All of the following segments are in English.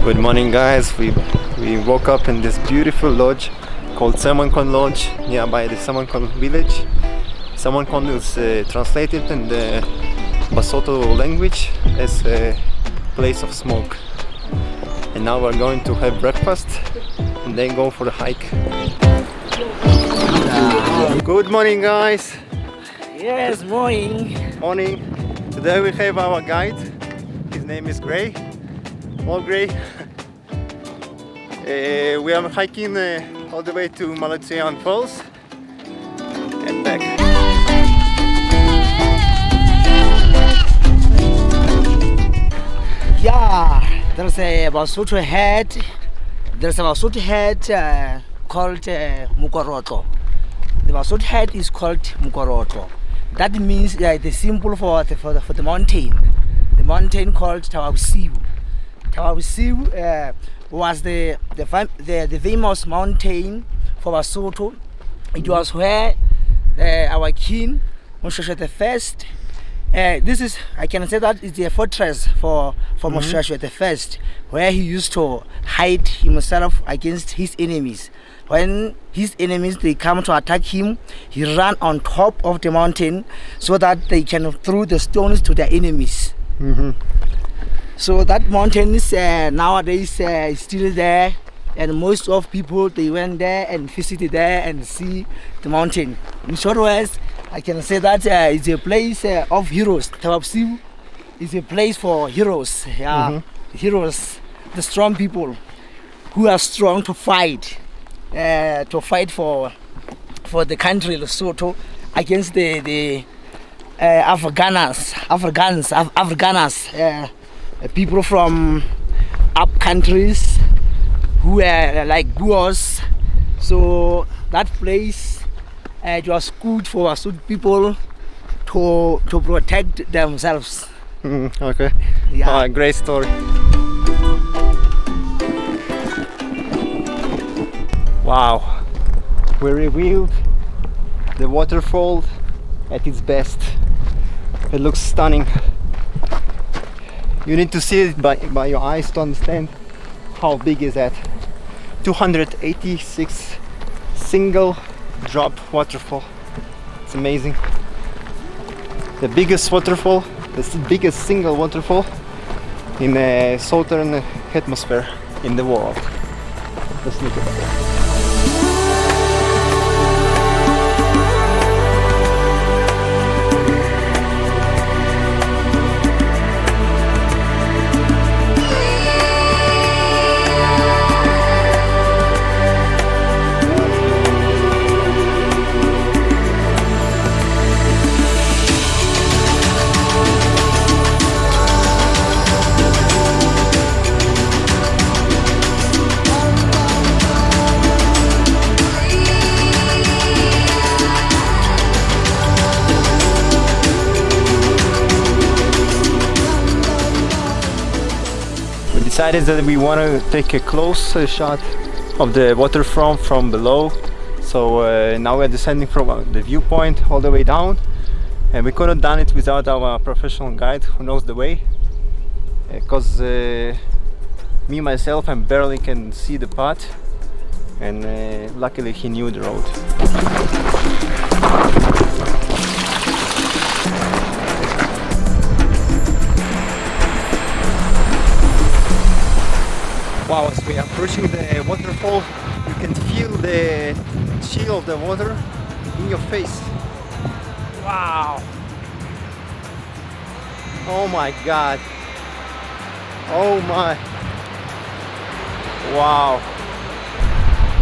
Good morning, guys. We woke up in this beautiful lodge called Semonkong Lodge nearby the Semonkong village. Semonkong is translated in the Lesotho language as a place of smoke. And now we're going to have breakfast and then go for a hike. Good morning, guys. Yes, morning. Morning. Today we have our guide. His name is Gray. All Gray. We are hiking all the way to Maletsunyane Falls and back. Yeah, there's a Lesotho head. There's a Lesotho head called Mukoroto. The Lesotho head is called Mukoroto. That means the symbol for the mountain. The mountain called Tawabisiu. Tawabisiu was the famous mountain for Lesotho. It was where our king, Moshoeshoe the First. This is, I can say that it's a fortress for Moshoeshoe the First, where he used to hide himself against his enemies. When his enemies they come to attack him, he ran on top of the mountain so that they can throw the stones to their enemies. So that mountain is nowadays still there, and most of people they went there and visited there and see the mountain. In short words, I can say that it's a place of heroes. Tawabisiu is a place for heroes. Heroes, the strong people who are strong to fight for the country Lesotho against the Afrikaners, people from up countries who are like Boers. So that place it was good for Lesotho people to protect themselves. Okay. Yeah. Great story. Wow. We revealed the waterfall at its best. It looks stunning. You need to see it by your eyes to understand how big is that. 286 single drop waterfall. It's amazing. The biggest waterfall, the biggest single waterfall in the Southern Hemisphere in the world. Let's look at that. Decided that we want to take a close shot of the waterfront from below, so now we're descending from the viewpoint all the way down, and we could have done it without our professional guide who knows the way, because me myself I barely can see the path, and luckily he knew the road. Wow, as we are approaching the waterfall, you can feel the chill of the water in your face. Wow! Oh my God! Oh my! Wow!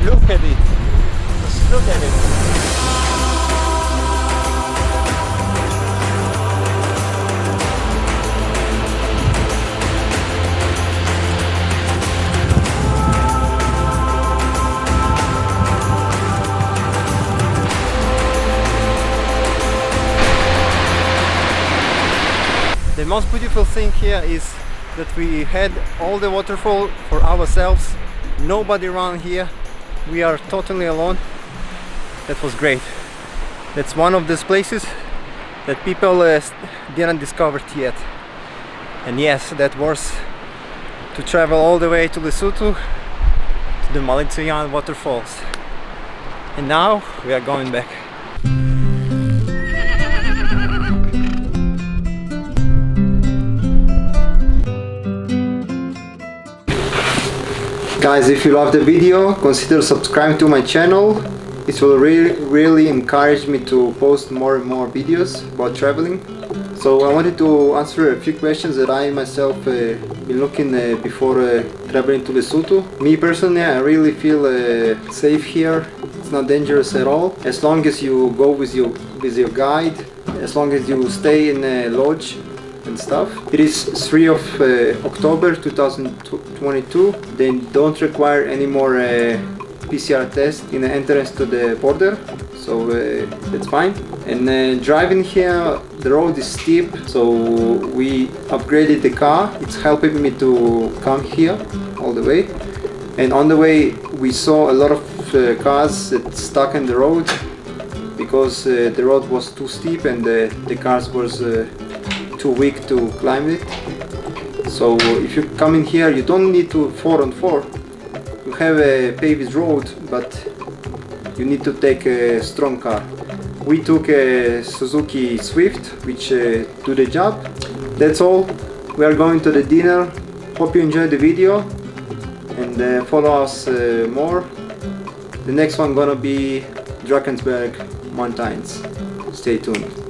Look at it! Just look at it! The most beautiful thing here is that we had all the waterfall for ourselves, nobody around here, we are totally alone. That was great. That's one of those places that people didn't discover yet. And yes, that was to travel all the way to Lesotho to the Maletsunyane Waterfalls. And now we are going back. Guys, if you love the video, consider subscribing to my channel. It will really encourage me to post more and more videos about traveling. So I wanted to answer a few questions that I myself been looking before traveling to Lesotho. Me personally, I really feel safe here. It's not dangerous at all. As long as you go with your guide, as long as you stay in a lodge and stuff. It is 3 of October 2022. They don't require any more PCR test in the entrance to the border, so that's fine. And driving here, the road is steep, so we upgraded the car. It's helping me to come here all the way. And on the way we saw a lot of cars that stuck in the road because the road was too steep and the cars was too weak to climb it. So if you come in here, you don't need to 4-on-4. You have a paved road, but you need to take a strong car. We took a Suzuki Swift, which do the job. That's all. We are going to the dinner. Hope you enjoyed the video and follow us more. The next one gonna be Drakensberg Mountains. Stay tuned.